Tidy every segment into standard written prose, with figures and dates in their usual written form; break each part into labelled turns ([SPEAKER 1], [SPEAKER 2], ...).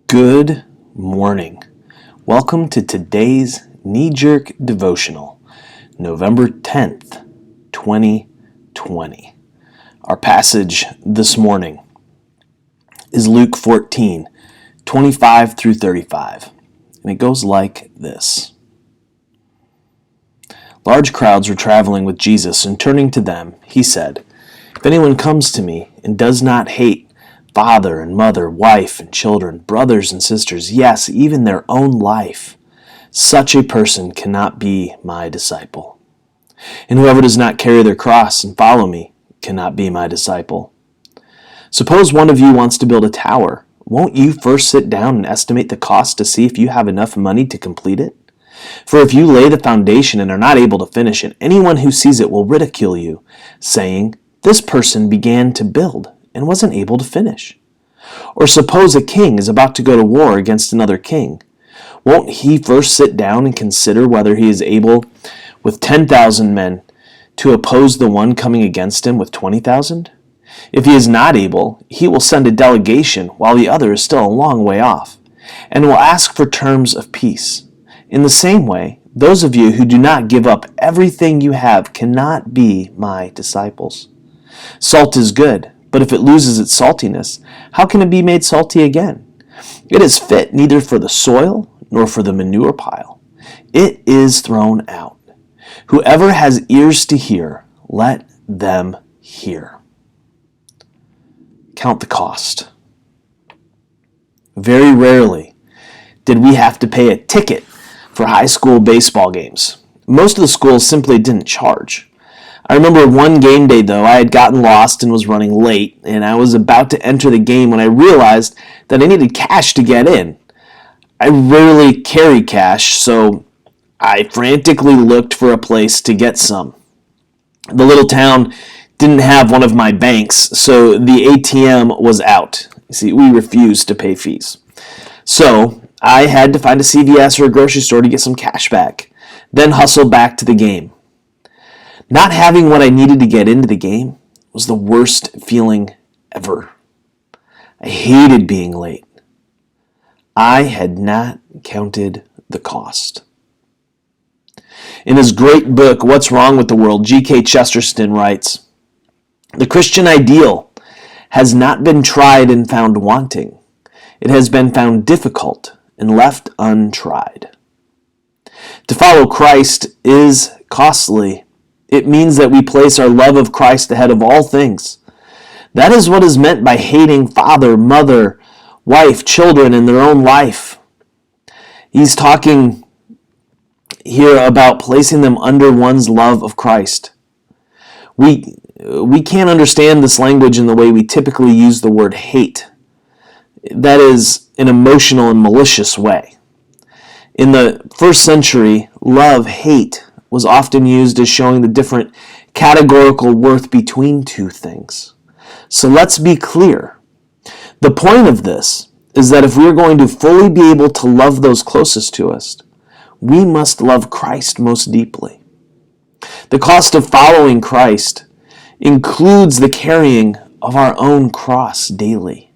[SPEAKER 1] Good morning. Welcome to today's knee-jerk devotional, November 10th, 2020. Our passage this morning is Luke 14, 25 through 35, and it goes like this. Large crowds were traveling with Jesus, and turning to them, he said, "If anyone comes to me and does not hate father and mother, wife and children, brothers and sisters, yes, even their own life, such a person cannot be my disciple. And whoever does not carry their cross and follow me cannot be my disciple. Suppose one of you wants to build a tower. Won't you first sit down and estimate the cost to see if you have enough money to complete it? For if you lay the foundation and are not able to finish it, anyone who sees it will ridicule you, saying, 'This person began to build and wasn't able to finish.' Or suppose a king is about to go to war against another king. Won't he first sit down and consider whether he is able with 10,000 men to oppose the one coming against him with 20,000? If he is not able, he will send a delegation while the other is still a long way off, and will ask for terms of peace. In the same way, those of you who do not give up everything you have cannot be my disciples. Salt is good, but if it loses its saltiness, how can it be made salty again? It is fit neither for the soil nor for the manure pile. It is thrown out. Whoever has ears to hear, let them hear." Count the cost. Very rarely did we have to pay a ticket for high school baseball games. Most of the schools simply didn't charge. I remember one game day, though, I had gotten lost and was running late, and I was about to enter the game when I realized that I needed cash to get in. I rarely carry cash, so I frantically looked for a place to get some. The little town didn't have one of my banks, so the ATM was out. You see, we refused to pay fees. So I had to find a CVS or a grocery store to get some cash back, then hustle back to the game. Not having what I needed to get into the game was the worst feeling ever. I hated being late. I had not counted the cost. In his great book, What's Wrong with the World, G.K. Chesterton writes, "The Christian ideal has not been tried and found wanting. It has been found difficult and left untried." To follow Christ is costly. It means that we place our love of Christ ahead of all things. That is what is meant by hating father, mother, wife, children, and their own life. He's talking here about placing them under one's love of Christ. We can't understand this language in the way we typically use the word hate. That is an emotional and malicious way. In the first century, love, hate was often used as showing the different categorical worth between two things. So let's be clear. The point of this is that if we're going to fully be able to love those closest to us, we must love Christ most deeply. The cost of following Christ includes the carrying of our own cross daily.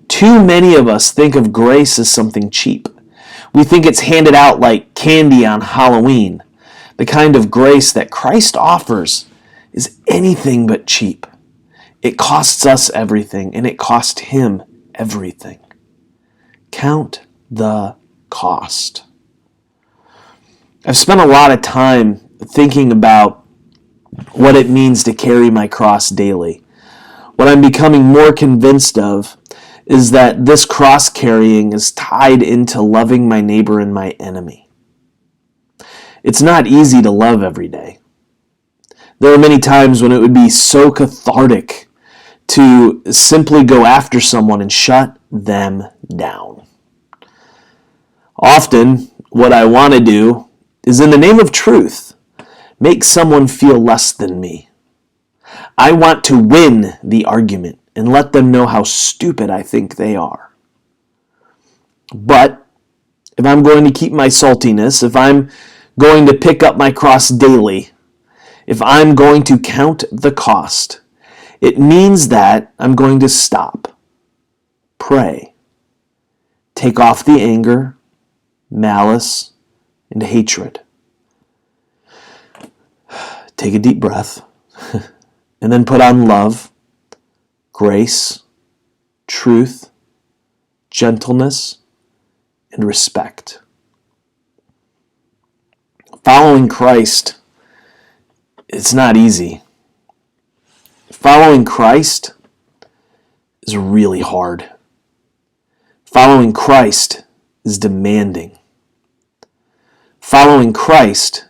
[SPEAKER 1] Too many of us think of grace as something cheap. We think it's handed out like candy on Halloween. The kind of grace that Christ offers is anything but cheap. It costs us everything, and it cost him everything. Count the cost. I've spent a lot of time thinking about what it means to carry my cross daily. What I'm becoming more convinced of is that this cross carrying is tied into loving my neighbor and my enemy. It's not easy to love every day. There are many times when it would be so cathartic to simply go after someone and shut them down. Often, what I want to do is, in the name of truth, make someone feel less than me. I want to win the argument and let them know how stupid I think they are. But if I'm going to keep my saltiness, if I'm going to pick up my cross daily, if I'm going to count the cost, it means that I'm going to stop, pray, Take off the anger, malice, and hatred. Take a deep breath, and then put on love, grace, truth, gentleness, and respect. Following Christ, it's not easy. Following Christ is really hard. Following Christ is demanding. Following Christ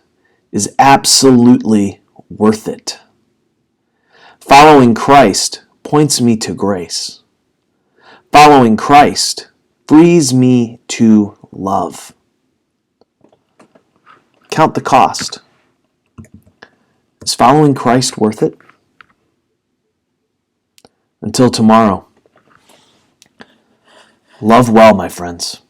[SPEAKER 1] is absolutely worth it. Following Christ points me to grace. Following Christ frees me to love. Count the cost. Is following Christ worth it? Until tomorrow, love well, my friends.